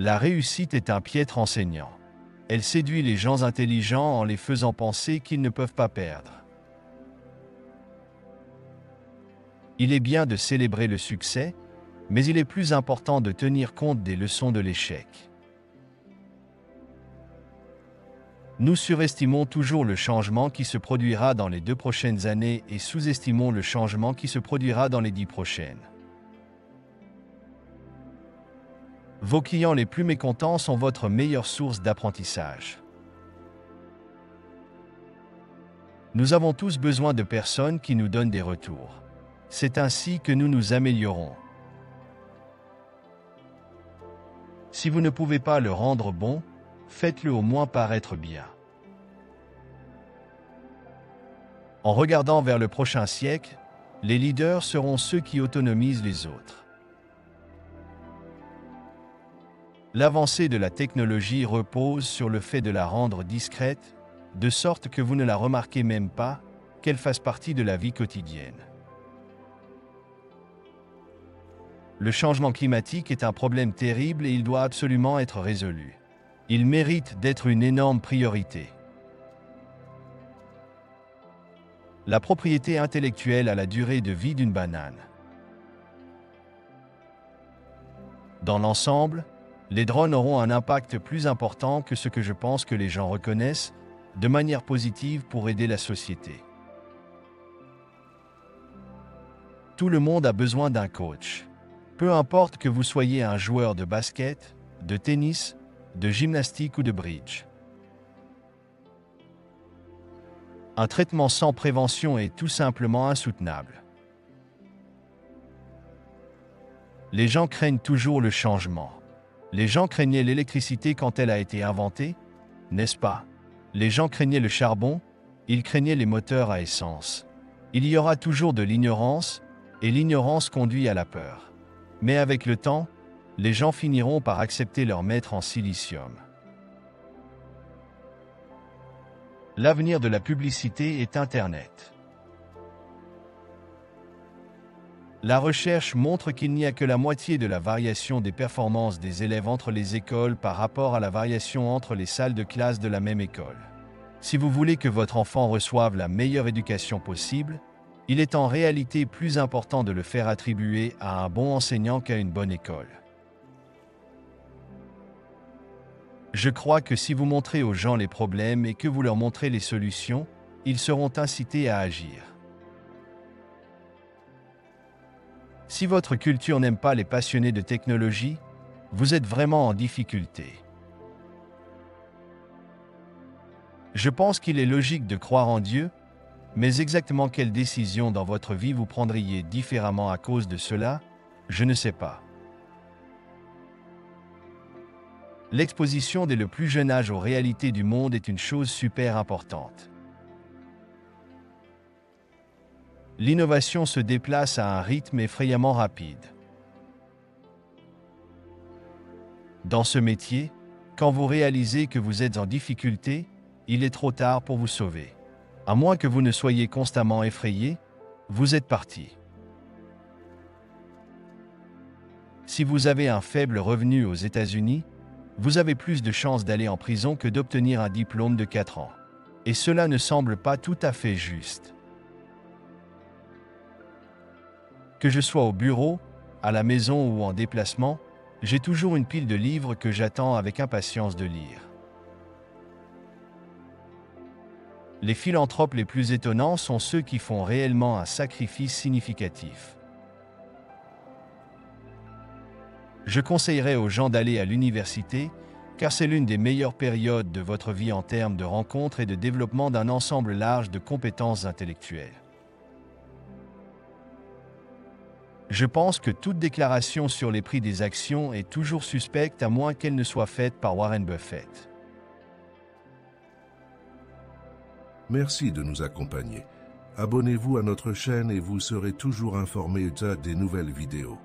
La réussite est un piètre enseignant. Elle séduit les gens intelligents en les faisant penser qu'ils ne peuvent pas perdre. Il est bien de célébrer le succès, mais il est plus important de tenir compte des leçons de l'échec. Nous surestimons toujours le changement qui se produira dans les 2 prochaines années et sous-estimons le changement qui se produira dans les 10 prochaines. Vos clients les plus mécontents sont votre meilleure source d'apprentissage. Nous avons tous besoin de personnes qui nous donnent des retours. C'est ainsi que nous nous améliorons. Si vous ne pouvez pas le rendre bon, faites-le au moins paraître bien. En regardant vers le prochain siècle, les leaders seront ceux qui autonomisent les autres. L'avancée de la technologie repose sur le fait de la rendre discrète, de sorte que vous ne la remarquez même pas, qu'elle fasse partie de la vie quotidienne. Le changement climatique est un problème terrible et il doit absolument être résolu. Il mérite d'être une énorme priorité. La propriété intellectuelle a la durée de vie d'une banane. Dans l'ensemble, les drones auront un impact plus important que ce que je pense que les gens reconnaissent, de manière positive pour aider la société. Tout le monde a besoin d'un coach. Peu importe que vous soyez un joueur de basket, de tennis, de gymnastique ou de bridge. Un traitement sans prévention est tout simplement insoutenable. Les gens craignent toujours le changement. Les gens craignaient l'électricité quand elle a été inventée, n'est-ce pas? Les gens craignaient le charbon, ils craignaient les moteurs à essence. Il y aura toujours de l'ignorance, et l'ignorance conduit à la peur. Mais avec le temps, les gens finiront par accepter leur maître en silicium. L'avenir de la publicité est Internet. La recherche montre qu'il n'y a que la moitié de la variation des performances des élèves entre les écoles par rapport à la variation entre les salles de classe de la même école. Si vous voulez que votre enfant reçoive la meilleure éducation possible, il est en réalité plus important de le faire attribuer à un bon enseignant qu'à une bonne école. Je crois que si vous montrez aux gens les problèmes et que vous leur montrez les solutions, ils seront incités à agir. Si votre culture n'aime pas les passionnés de technologie, vous êtes vraiment en difficulté. Je pense qu'il est logique de croire en Dieu, mais exactement quelle décision dans votre vie vous prendriez différemment à cause de cela, je ne sais pas. L'exposition dès le plus jeune âge aux réalités du monde est une chose super importante. L'innovation se déplace à un rythme effrayamment rapide. Dans ce métier, quand vous réalisez que vous êtes en difficulté, il est trop tard pour vous sauver. À moins que vous ne soyez constamment effrayé, vous êtes parti. Si vous avez un faible revenu aux États-Unis, vous avez plus de chances d'aller en prison que d'obtenir un diplôme de 4 ans. Et cela ne semble pas tout à fait juste. Que je sois au bureau, à la maison ou en déplacement, j'ai toujours une pile de livres que j'attends avec impatience de lire. Les philanthropes les plus étonnants sont ceux qui font réellement un sacrifice significatif. Je conseillerais aux gens d'aller à l'université, car c'est l'une des meilleures périodes de votre vie en termes de rencontres et de développement d'un ensemble large de compétences intellectuelles. Je pense que toute déclaration sur les prix des actions est toujours suspecte à moins qu'elle ne soit faite par Warren Buffett. Merci de nous accompagner. Abonnez-vous à notre chaîne et vous serez toujours informé des nouvelles vidéos.